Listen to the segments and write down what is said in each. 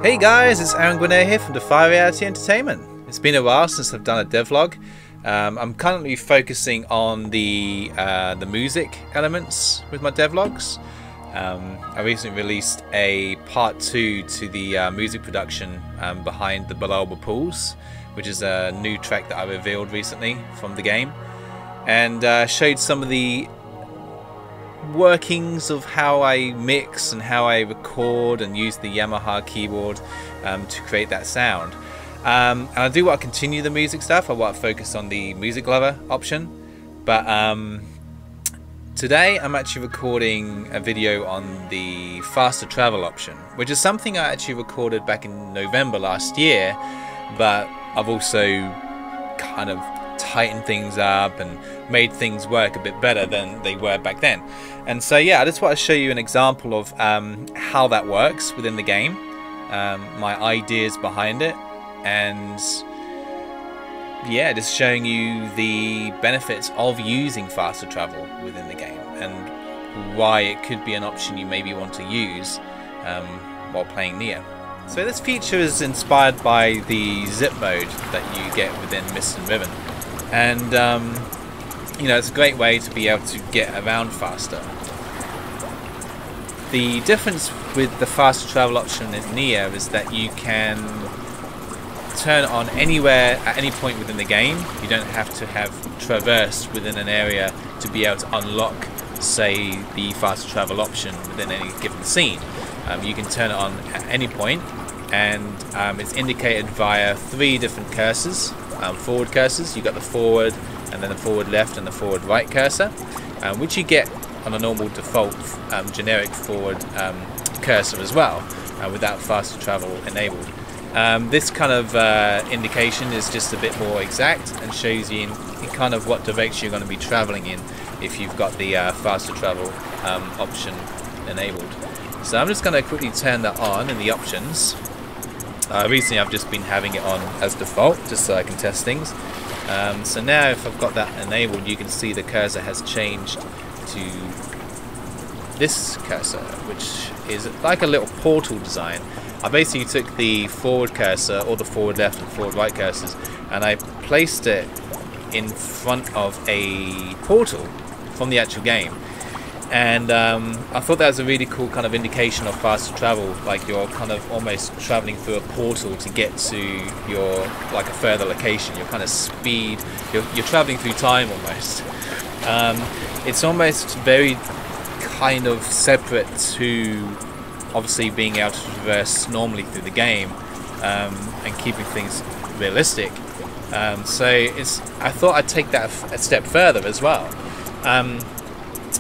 Hey guys, it's Gwynaire here from Defy Reality Entertainment. It's been a while since I've done a devlog. I'm currently focusing on the music elements with my devlogs. I recently released a part 2 to the music production behind the Below Pools, which is a new track that I revealed recently from the game, and showed some of the workings of how I mix and how I record and use the Yamaha keyboard to create that sound. And I do want to continue the music stuff. I want to focus on the music lover option, but today I'm actually recording a video on the faster travel option, which is something I actually recorded back in November last year, but I've also kind of tightened things up and made things work a bit better than they were back then. And so yeah, I just want to show you an example of how that works within the game, my ideas behind it, and yeah, just showing you the benefits of using faster travel within the game and why it could be an option you maybe want to use while playing Neyyah. So this feature is inspired by the zip mode that you get within Myst and Riven. And you know, it's a great way to be able to get around faster. The difference with the faster travel option in Neyyah is that you can turn it on anywhere at any point within the game. You don't have to have traversed within an area to be able to unlock, say, the faster travel option within any given scene. You can turn it on at any point, and it's indicated via 3 different cursors. Forward cursors. You've got the forward, and then the forward left and the forward right cursor, which you get on a normal default generic forward cursor as well, without faster travel enabled. This kind of indication is just a bit more exact and shows you in kind of what direction you're going to be traveling in if you've got the faster travel option enabled. So I'm just going to quickly turn that on in the options. Recently I've just been having it on as default just so I can test things. So now if I've got that enabled, you can see the cursor has changed to this cursor, which is like a little portal design. I basically took the forward cursor, or the forward left and forward right cursors, and I placed it in front of a portal from the actual game. And I thought that was a really cool kind of indication of faster travel, like you're kind of almost traveling through a portal to get to your, like, a further location. You're kind of you're traveling through time almost. It's almost very kind of separate to obviously being able to traverse normally through the game, and keeping things realistic. So I thought I'd take that a step further as well.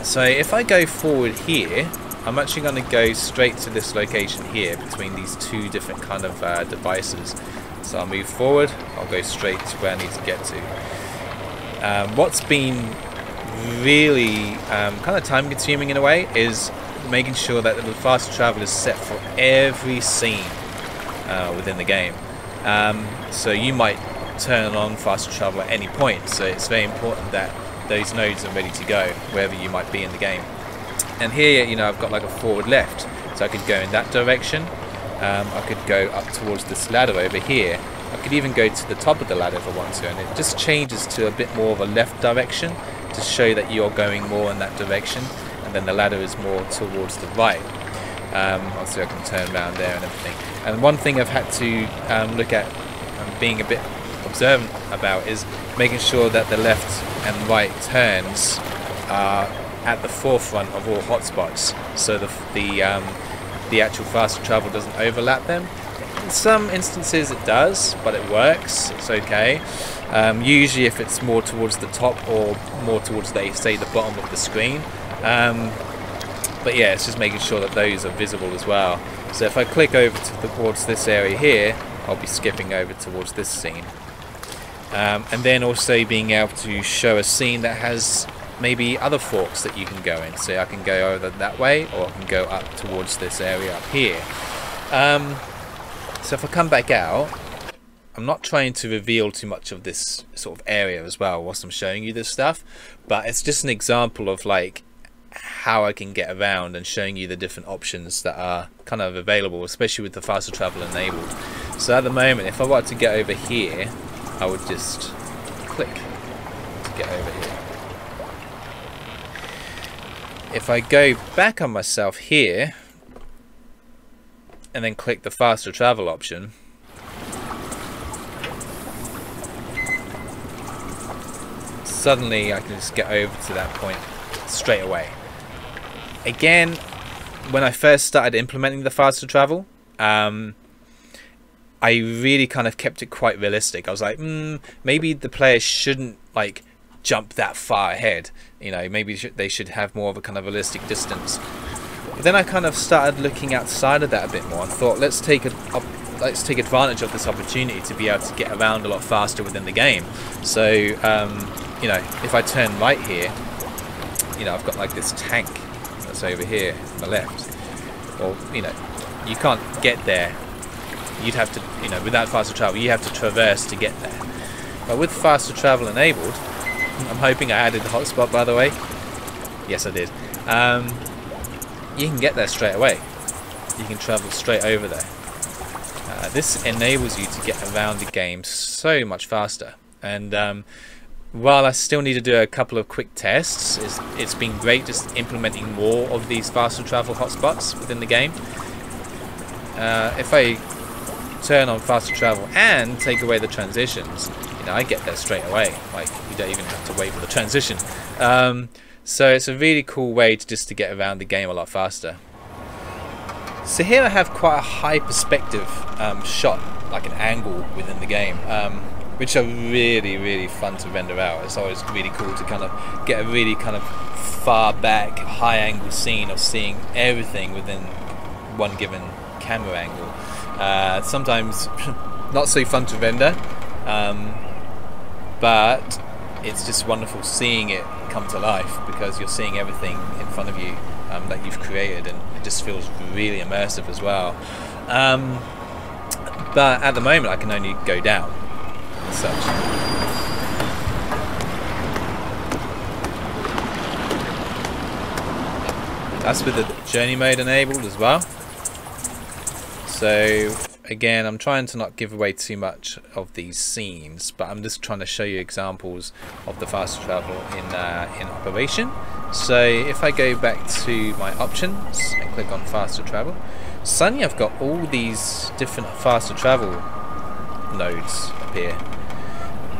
So if I go forward here, I'm actually going to go straight to this location here between these 2 different kind of devices. So I'll move forward, I'll go straight to where I need to get to. What's been really kind of time consuming in a way is making sure that the faster travel is set for every scene within the game. So you might turn on faster travel at any point, so it's very important that those nodes are ready to go wherever you might be in the game. And here, you know, I've got like a forward left, so I could go in that direction. I could go up towards this ladder over here. I could even go to the top of the ladder if I want to, and it just changes to a bit more of a left direction to show that you're going more in that direction, and then the ladder is more towards the right. Also I can turn around there and everything. And one thing I've had to look at being a bit observant about is making sure that the left and right turns are at the forefront of all hotspots, so the actual faster travel doesn't overlap them. In some instances it does, but it works, it's okay. Usually if it's more towards the top or more towards say the bottom of the screen. But yeah, it's just making sure that those are visible as well. So if I click over towards this area here, I'll be skipping over towards this scene. And then also being able to show a scene that has maybe other forks that you can go in. So I can go over that way, or I can go up towards this area up here. So if I come back out, I'm not trying to reveal too much of this sort of area as well whilst I'm showing you this stuff, but it's just an example of like how I can get around and showing you the different options that are kind of available, especially with the faster travel enabled. So at the moment, if I wanted to get over here, I would just click to get over here. If I go back on myself here and then click the faster travel option, suddenly I can just get over to that point straight away. Again, when I first started implementing the faster travel, I really kind of kept it quite realistic. I was like, maybe the player shouldn't like jump that far ahead. You know, maybe they should have more of a kind of realistic distance. But then I kind of started looking outside of that a bit more and thought, let's take advantage of this opportunity to be able to get around a lot faster within the game. So, you know, if I turn right here, you know, I've got like this tank that's over here on the left. Well, you know, you can't get there. You'd have to, you know, without faster travel, you have to traverse to get there. But with faster travel enabled, I'm hoping I added the hotspot, by the way. Yes, I did. You can get there straight away. You can travel straight over there. This enables you to get around the game so much faster. And while I still need to do a couple of quick tests, it's been great just implementing more of these faster travel hotspots within the game. If I turn on faster travel and take away the transitions, you know, I get there straight away. Like, you don't even have to wait for the transition. So it's a really cool way to get around the game a lot faster. So here I have quite a high perspective shot, like an angle within the game, which are really fun to render out. It's always really cool to kind of get a really kind of far back, high angle scene of seeing everything within one given camera angle. Sometimes not so fun to render, but it's just wonderful seeing it come to life because you're seeing everything in front of you that you've created, and it just feels really immersive as well. But at the moment I can only go down as such. That's with the journey mode enabled as well. So again, I'm trying to not give away too much of these scenes, but I'm just trying to show you examples of the faster travel in operation. So if I go back to my options and click on faster travel, suddenly I've got all these different faster travel nodes up here.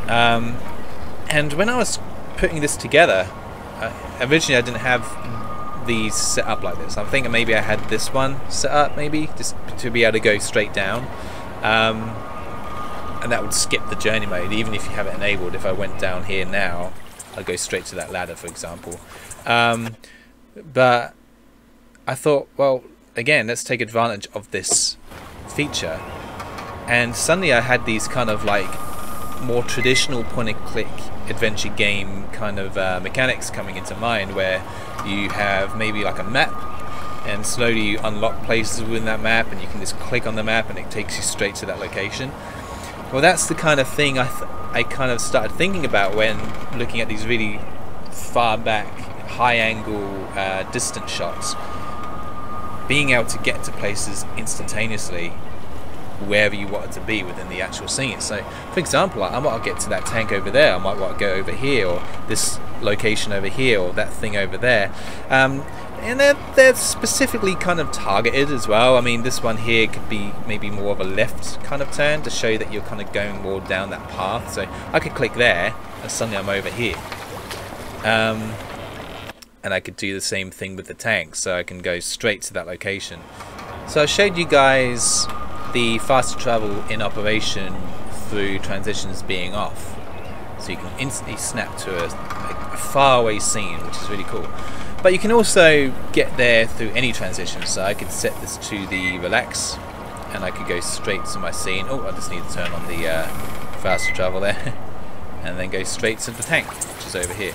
And when I was putting this together, originally I didn't have these set up like this. I'm thinking maybe I had this one set up, maybe just to be able to go straight down, and that would skip the journey mode even if you have it enabled. If I went down here now, I'd go straight to that ladder, for example. But I thought, well, again, let's take advantage of this feature, and suddenly I had these kind of like more traditional point and click adventure game kind of mechanics coming into mind, where you have maybe like a map, and slowly you unlock places within that map, and you can just click on the map and it takes you straight to that location. Well, that's the kind of thing I kind of started thinking about when looking at these really far back, high angle, distant shots. Being able to get to places instantaneously wherever you want it to be within the actual scene. So for example, I might get to that tank over there, I might want to go over here, or this location over here, or that thing over there, and they're specifically kind of targeted as well. I mean, this one here could be maybe more of a left kind of turn to show that you're kind of going more down that path. So I could click there and suddenly I'm over here, and I could do the same thing with the tank, so I can go straight to that location. So I showed you guys the faster travel in operation through transitions being off, so you can instantly snap to a faraway scene, which is really cool. But you can also get there through any transition. So I could set this to the relax, and I could go straight to my scene. Oh, I just need to turn on the faster travel there, and then go straight to the tank, which is over here.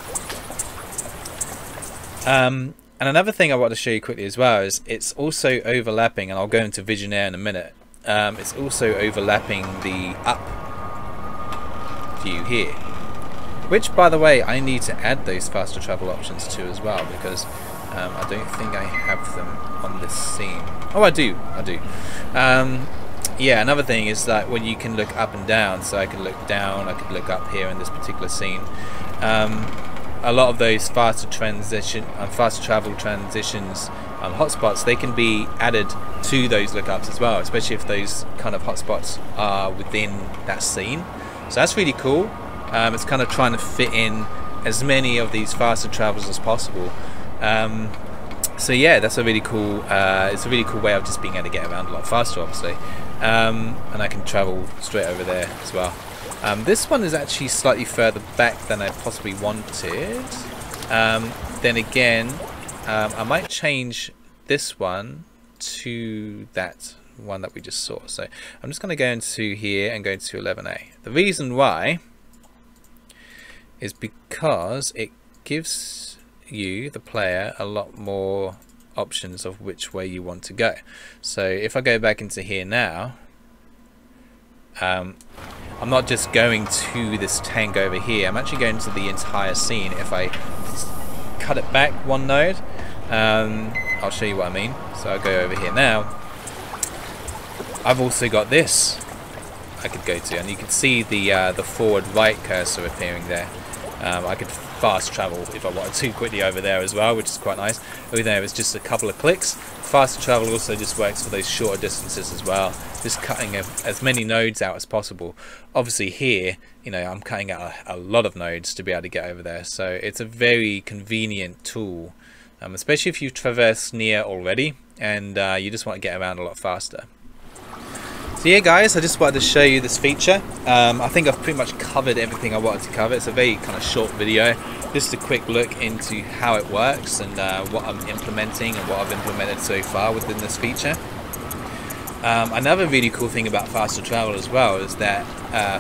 And another thing I want to show you quickly as well is it's also overlapping, and I'll go into Visionaire in a minute. It's also overlapping the up view here, which, by the way, I need to add those faster travel options to as well, because I don't think I have them on this scene. Oh, I do. Yeah, another thing is that when you can look up and down, so I can look down, I could look up here in this particular scene. A lot of those faster travel transitions, hotspots, they can be added to those lookups as well, especially if those kind of hotspots are within that scene. So that's really cool. It's kind of trying to fit in as many of these faster travels as possible. So yeah, that's a really cool. It's a really cool way of just being able to get around a lot faster, obviously. And I can travel straight over there as well. This one is actually slightly further back than I possibly wanted. Then again, I might change this one to that one that we just saw. So I'm just going to go into here and go into 11A. The reason why is because it gives you, the player, a lot more options of which way you want to go. So if I go back into here now, I'm not just going to this tank over here, I'm actually going to the entire scene. If I cut it back one node, I'll show you what I mean. So I'll go over here now. I've also got this I could go to, and you can see the forward right cursor appearing there. I could fast travel if I wanted to quickly over there as well, which is quite nice. Over there it's just a couple of clicks. Faster travel also just works for those shorter distances as well, just cutting as many nodes out as possible. Obviously here, you know, I'm cutting out a lot of nodes to be able to get over there, so it's a very convenient tool, especially if you've traversed Neyyah already and you just want to get around a lot faster. So yeah guys, I just wanted to show you this feature. I think I've pretty much covered everything I wanted to cover. It's a very kind of short video, just a quick look into how it works and what I'm implementing and what I've implemented so far within this feature. Another really cool thing about faster travel as well is that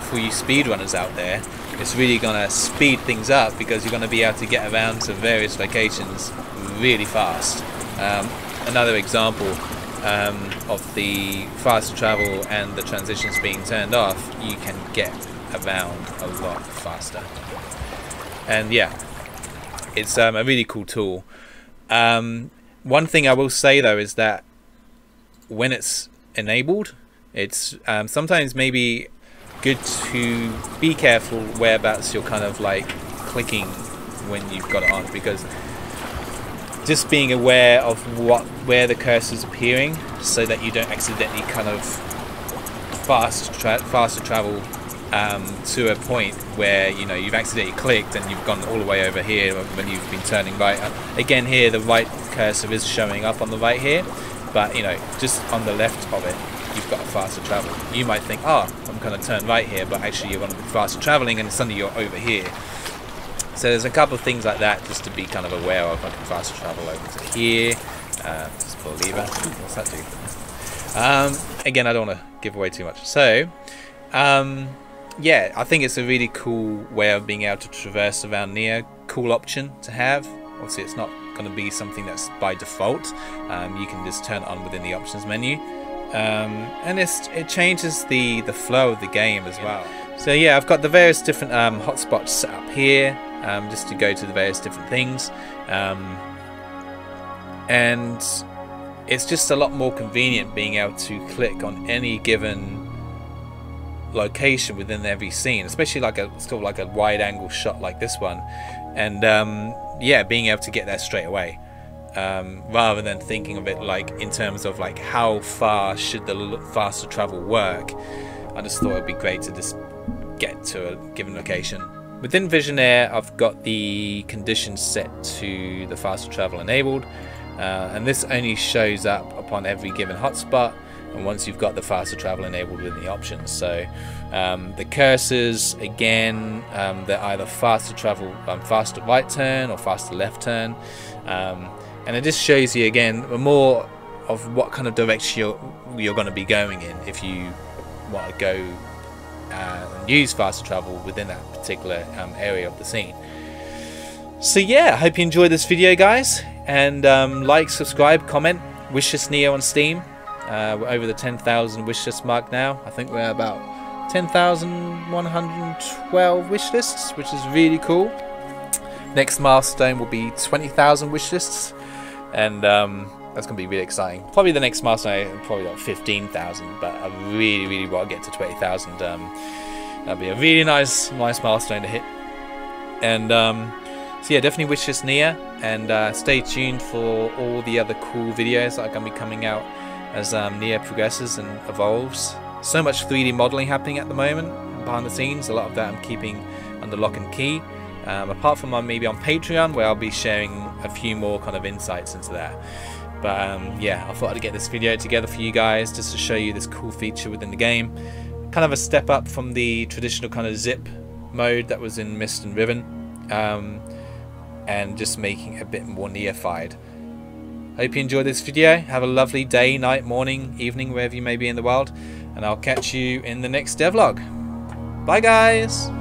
for you speedrunners out there, it's really going to speed things up because you're going to be able to get around to various locations really fast. Another example of the faster travel and the transitions being turned off, you can get around a lot faster. And yeah, it's a really cool tool. One thing I will say though is that when it's enabled, it's sometimes maybe good to be careful whereabouts you're kind of like clicking when you've got it on, because just being aware of where the cursor is appearing so that you don't accidentally kind of faster travel to a point where, you know, you've accidentally clicked and you've gone all the way over here when you've been turning right. Again, here the right cursor is showing up on the right here, but you know, just on the left of it you've got a faster travel. You might think, oh, I'm going to turn right here, but actually you're going to be faster traveling and suddenly you're over here. So there's a couple of things like that just to be kind of aware of. I can fast travel over to here. Just pull a lever. What's that do? Again, I don't want to give away too much. So, yeah, I think it's a really cool way of being able to traverse around Neyyah. Cool option to have. Obviously, it's not going to be something that's by default. You can just turn it on within the options menu. And it changes the flow of the game as well. So yeah, I've got the various different hotspots set up here. Just to go to the various different things, and it's just a lot more convenient being able to click on any given location within every scene, especially like a sort of like a wide angle shot like this one, and yeah, being able to get there straight away, rather than thinking of it like in terms of like how far should the faster travel work. I just thought it'd be great to just get to a given location. Within Visionaire, I've got the conditions set to the faster travel enabled, and this only shows up upon every given hotspot, and once you've got the faster travel enabled within the options. So the cursors, again, they're either faster travel, faster right turn or faster left turn, and it just shows you again more of what kind of direction you're going to be going in if you want to go and use faster travel within that particular area of the scene. So yeah, I hope you enjoyed this video guys, and like, subscribe, comment, wishlist Neyyah on Steam. We're over the 10,000 wishlist mark now. I think we're about 10,112 wishlists, which is really cool. Next milestone will be 20,000 wishlists. and that's gonna be really exciting. Probably the next milestone, probably like 15,000, but I really want to get to 20,000. That'd be a really nice milestone to hit. And so yeah, definitely wish us Neyyah, and stay tuned for all the other cool videos that are gonna be coming out as Neyyah progresses and evolves. So much 3D modeling happening at the moment behind the scenes. A lot of that I'm keeping under lock and key. Apart from maybe on Patreon, where I'll be sharing a few more kind of insights into that. But yeah, I thought I'd get this video together for you guys just to show you this cool feature within the game. Kind of a step up from the traditional kind of zip mode that was in Myst and Riven, and just making it a bit more Neyyah-fied. Hope you enjoyed this video. Have a lovely day, night, morning, evening, wherever you may be in the world, and I'll catch you in the next devlog. Bye guys!